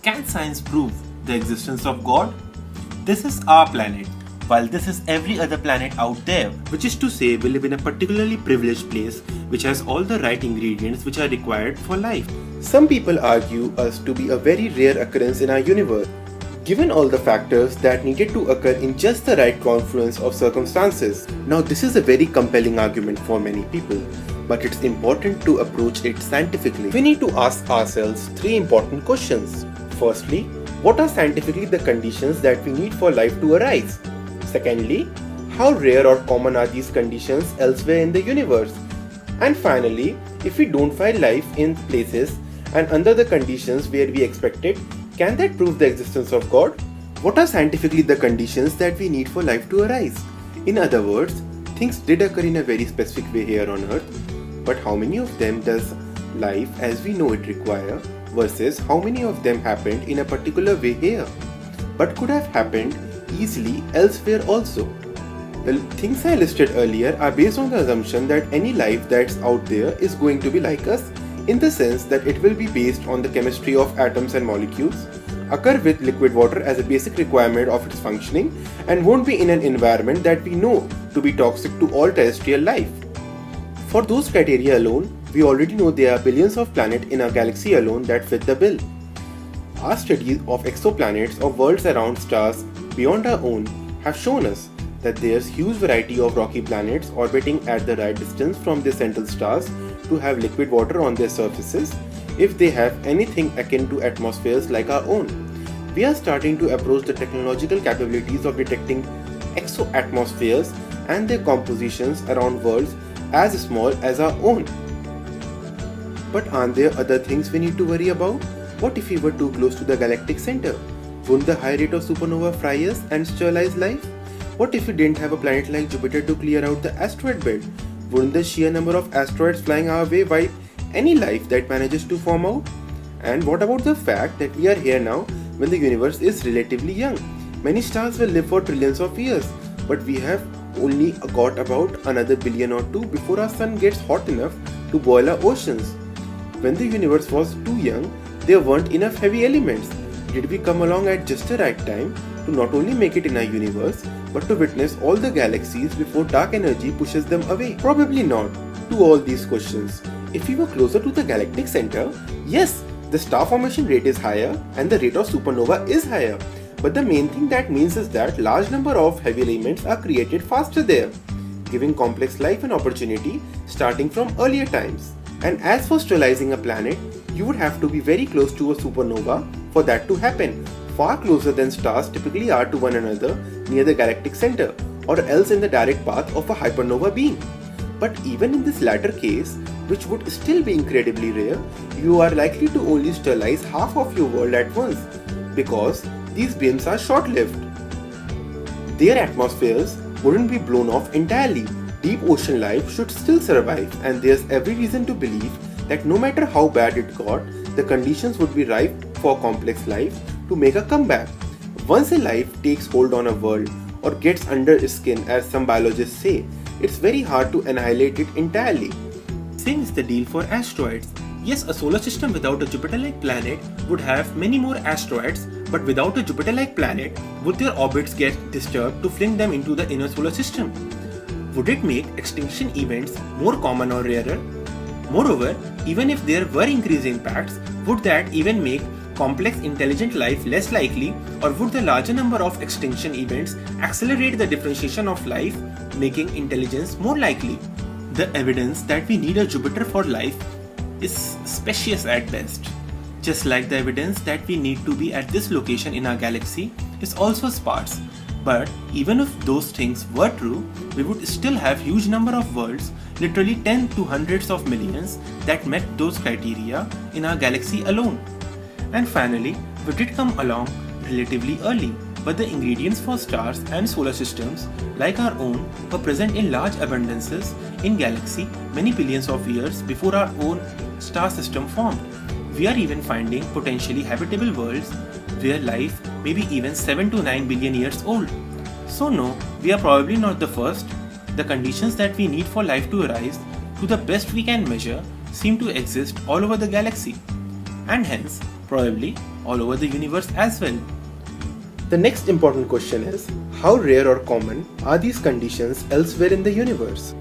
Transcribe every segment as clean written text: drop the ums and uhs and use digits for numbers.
Can science prove the existence of God? This is our planet, while this is every other planet out there. Which is to say, we live in a particularly privileged place which has all the right ingredients which are required for life. Some people argue us to be a very rare occurrence in our universe, given all the factors that needed to occur in just the right confluence of circumstances. Now, this is a very compelling argument for many people, but it's important to approach it scientifically. We need to ask ourselves three important questions. Firstly, what are scientifically the conditions that we need for life to arise? Secondly, how rare or common are these conditions elsewhere in the universe? And finally, if we don't find life in places and under the conditions where we expect it, can that prove the existence of God? What are scientifically the conditions that we need for life to arise? In other words, things did occur in a very specific way here on Earth, but how many of them does life as we know it require, versus how many of them happened in a particular way here, but could have happened easily elsewhere also? The things I listed earlier are based on the assumption that any life that's out there is going to be like us, in the sense that it will be based on the chemistry of atoms and molecules, occur with liquid water as a basic requirement of its functioning, and won't be in an environment that we know to be toxic to all terrestrial life. For those criteria alone, we already know there are billions of planets in our galaxy alone that fit the bill. Our studies of exoplanets or worlds around stars beyond our own have shown us that there's huge variety of rocky planets orbiting at the right distance from their central stars to have liquid water on their surfaces if they have anything akin to atmospheres like our own. We are starting to approach the technological capabilities of detecting exoatmospheres and their compositions around worlds as small as our own. But aren't there other things we need to worry about? What if we were too close to the galactic center? Wouldn't the high rate of supernova fry us and sterilize life? What if we didn't have a planet like Jupiter to clear out the asteroid belt? Wouldn't the sheer number of asteroids flying our way wipe any life that manages to form out? And what about the fact that we are here now when the universe is relatively young? Many stars will live for trillions of years, but we have only got about another billion or two before our sun gets hot enough to boil our oceans. When the universe was too young, there weren't enough heavy elements. Did we come along at just the right time to not only make it in our universe, but to witness all the galaxies before dark energy pushes them away? Probably not. To all these questions, if we were closer to the galactic center, yes, the star formation rate is higher and the rate of supernova is higher. But the main thing that means is that large number of heavy elements are created faster there, giving complex life an opportunity starting from earlier times. And as for sterilizing a planet, you would have to be very close to a supernova for that to happen, far closer than stars typically are to one another near the galactic center, or else in the direct path of a hypernova beam. But even in this latter case, which would still be incredibly rare, you are likely to only sterilize half of your world at once, because these beams are short-lived. Their atmospheres wouldn't be blown off entirely. Deep ocean life should still survive, and there's every reason to believe that no matter how bad it got, the conditions would be ripe for complex life to make a comeback. Once a life takes hold on a world or gets under its skin, as some biologists say, it's very hard to annihilate it entirely. Same is the deal for asteroids. Yes, a solar system without a Jupiter-like planet would have many more asteroids, but without a Jupiter-like planet, would their orbits get disturbed to fling them into the inner solar system? Would it make extinction events more common or rarer? Moreover, even if there were increasing impacts, would that even make complex intelligent life less likely, or would the larger number of extinction events accelerate the differentiation of life, making intelligence more likely? The evidence that we need a Jupiter for life is specious at best. Just like the evidence that we need to be at this location in our galaxy is also sparse. But even if those things were true, we would still have huge number of worlds, literally 10 to hundreds of millions, that met those criteria in our galaxy alone. And finally, we did come along relatively early, but the ingredients for stars and solar systems like our own were present in large abundances in galaxy many billions of years before our own star system formed. We are even finding potentially habitable worlds where life may be even 7 to 9 billion years old. So no, we are probably not the first. The conditions that we need for life to arise, to the best we can measure, seem to exist all over the galaxy. And hence, probably, all over the universe as well. The next important question is, how rare or common are these conditions elsewhere in the universe?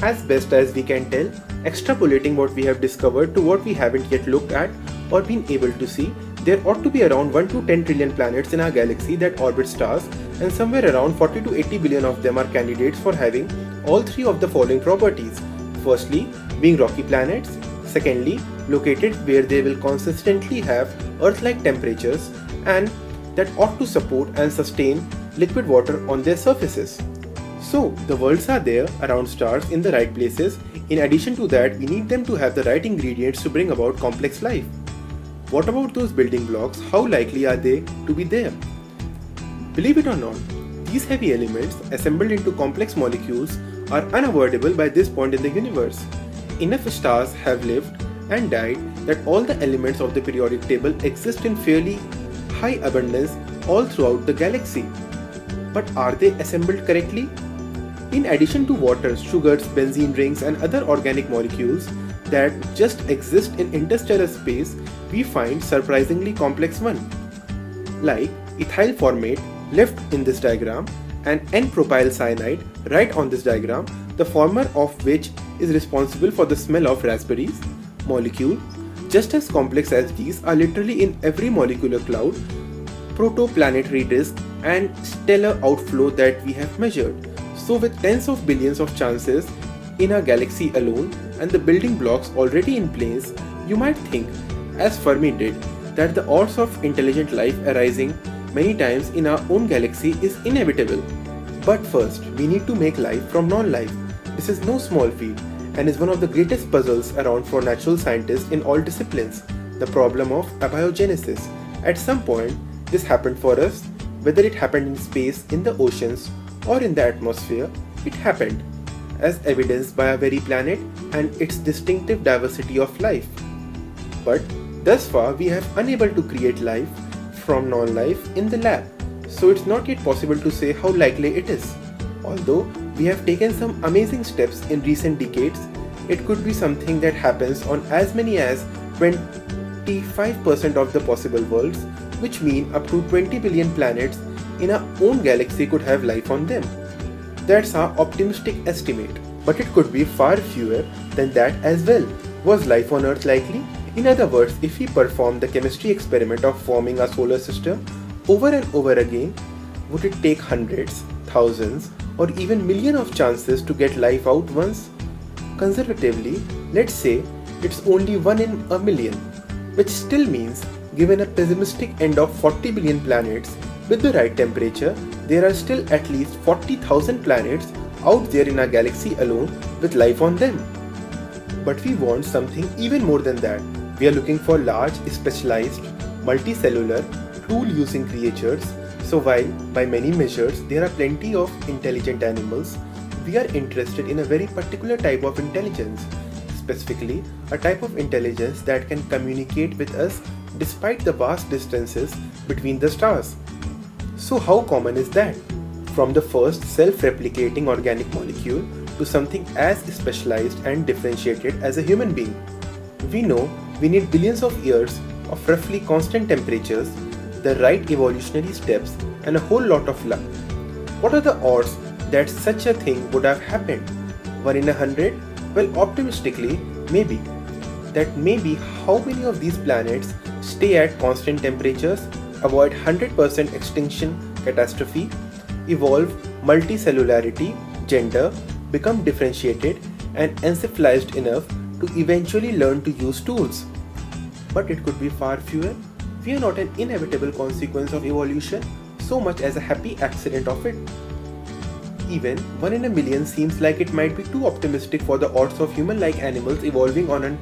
As best as we can tell, extrapolating what we have discovered to what we haven't yet looked at or been able to see, there ought to be around 1 to 10 trillion planets in our galaxy that orbit stars, and somewhere around 40 to 80 billion of them are candidates for having all three of the following properties. Firstly, being rocky planets. Secondly, located where they will consistently have Earth-like temperatures and that ought to support and sustain liquid water on their surfaces. So, the worlds are there around stars in the right places. In addition to that, we need them to have the right ingredients to bring about complex life. What about those building blocks? How likely are they to be there? Believe it or not, these heavy elements assembled into complex molecules are unavoidable by this point in the universe. Enough stars have lived and died that all the elements of the periodic table exist in fairly high abundance all throughout the galaxy. But are they assembled correctly? In addition to water, sugars, benzene rings and other organic molecules that just exist in interstellar space, we find surprisingly complex one. Like ethyl formate left in this diagram and N-propyl cyanide right on this diagram, the former of which is responsible for the smell of raspberries, molecule just as complex as these are literally in every molecular cloud, protoplanetary disk and stellar outflow that we have measured. So with tens of billions of chances in our galaxy alone and the building blocks already in place, you might think, as Fermi did, that the odds of intelligent life arising many times in our own galaxy is inevitable. But first, we need to make life from non-life. This is no small feat and is one of the greatest puzzles around for natural scientists in all disciplines, the problem of abiogenesis. At some point, this happened for us, whether it happened in space, in the oceans, or in the atmosphere, it happened, as evidenced by our very planet and its distinctive diversity of life. But thus far, we have unable to create life from non-life in the lab, so it's not yet possible to say how likely it is. Although we have taken some amazing steps in recent decades, it could be something that happens on as many as 25% of the possible worlds, which mean up to 20 billion planets in our own galaxy could have life on them. That's our optimistic estimate, but it could be far fewer than that as well. Was life on Earth likely? In other words, if we perform the chemistry experiment of forming a solar system over and over again, would it take hundreds, thousands, or even millions of chances to get life out once? Conservatively, let's say it's only 1 in a million, which still means, given a pessimistic end of 40 billion planets with the right temperature, there are still at least 40,000 planets out there in our galaxy alone with life on them. But we want something even more than that. We are looking for large, specialized, multicellular, tool-using creatures. So while by many measures there are plenty of intelligent animals, we are interested in a very particular type of intelligence, specifically a type of intelligence that can communicate with us despite the vast distances between the stars. So how common is that? From the first self-replicating organic molecule to something as specialized and differentiated as a human being. We know we need billions of years of roughly constant temperatures, the right evolutionary steps, and a whole lot of luck. What are the odds that such a thing would have happened? 1 in 100? Well, optimistically, maybe. That may be how many of these planets stay at constant temperatures, avoid 100% extinction catastrophe, evolve multicellularity, gender, become differentiated and encephalized enough to eventually learn to use tools. But it could be far fewer. We are not an inevitable consequence of evolution so much as a happy accident of it. Even 1 in a million seems like it might be too optimistic for the odds of human-like animals evolving on an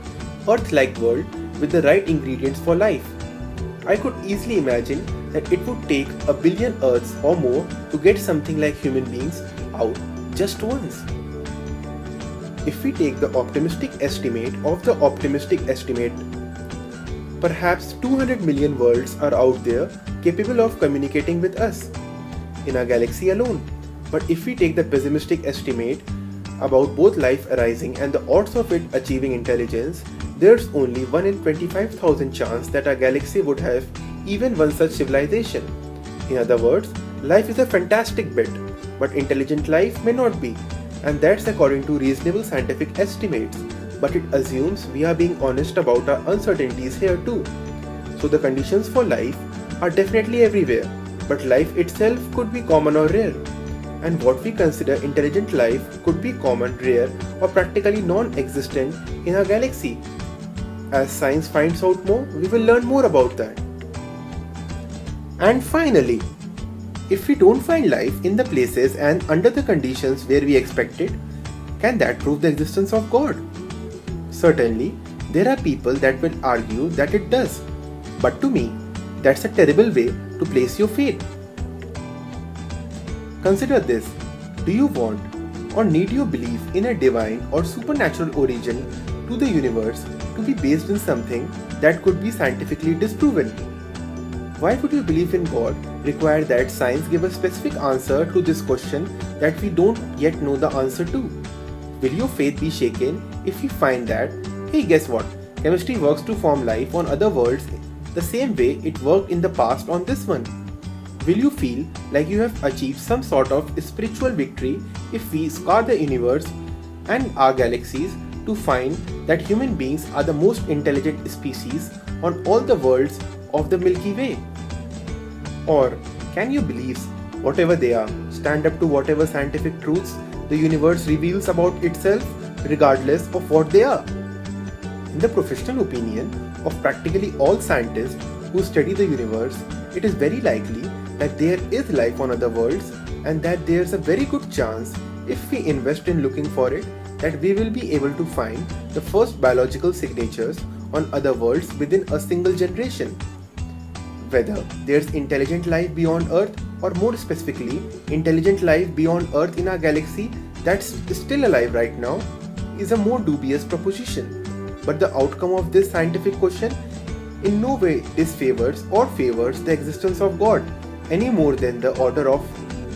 Earth-like world with the right ingredients for life. I could easily imagine that it would take a billion Earths or more to get something like human beings out just once. If we take the optimistic estimate of the optimistic estimate, perhaps 200 million worlds are out there capable of communicating with us in our galaxy alone. But if we take the pessimistic estimate about both life arising and the odds of it achieving intelligence, there's only 1 in 25,000 chance that our galaxy would have even one such civilization. In other words, life is a fantastic bet, but intelligent life may not be, and that's according to reasonable scientific estimates, but it assumes we are being honest about our uncertainties here too. So the conditions for life are definitely everywhere, but life itself could be common or rare. And what we consider intelligent life could be common, rare, or practically non-existent in our galaxy. As science finds out more, we will learn more about that. And finally, if we don't find life in the places and under the conditions where we expect it, can that prove the existence of God? Certainly, there are people that will argue that it does. But to me, that's a terrible way to place your faith. Consider this. Do you want or need your belief in a divine or supernatural origin to the universe to be based in something that could be scientifically disproven? Why would your belief in God require that science give a specific answer to this question that we don't yet know the answer to? Will your faith be shaken if you find that, hey, guess what? Chemistry works to form life on other worlds the same way it worked in the past on this one? Will you feel like you have achieved some sort of spiritual victory if we scour the universe and our galaxies to find that human beings are the most intelligent species on all the worlds of the Milky Way? Or can your beliefs, whatever they are, stand up to whatever scientific truths the universe reveals about itself, regardless of what they are? In the professional opinion of practically all scientists who study the universe, it is very likely that there is life on other worlds and that there's a very good chance, if we invest in looking for it, that we will be able to find the first biological signatures on other worlds within a single generation. Whether there's intelligent life beyond Earth, or more specifically, intelligent life beyond Earth in our galaxy that's still alive right now, is a more dubious proposition. But the outcome of this scientific question in no way disfavors or favors the existence of God, any more than the order of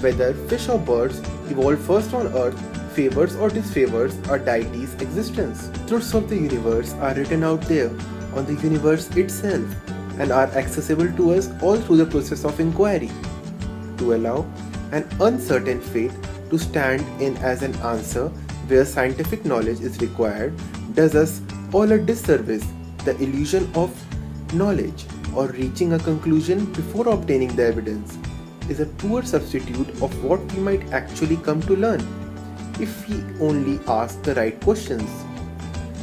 whether fish or birds evolved first on Earth favors or disfavors a deity's existence. Truths of the universe are written out there on the universe itself and are accessible to us all through the process of inquiry. To allow an uncertain fate to stand in as an answer where scientific knowledge is required does us all a disservice. The illusion of knowledge or reaching a conclusion before obtaining the evidence is a poor substitute of what we might actually come to learn if we only ask the right questions.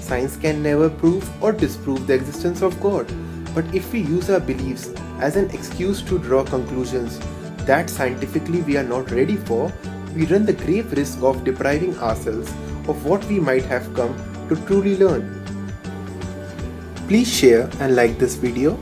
Science can never prove or disprove the existence of God, but if we use our beliefs as an excuse to draw conclusions that scientifically we are not ready for, we run the grave risk of depriving ourselves of what we might have come to truly learn. Please share and like this video.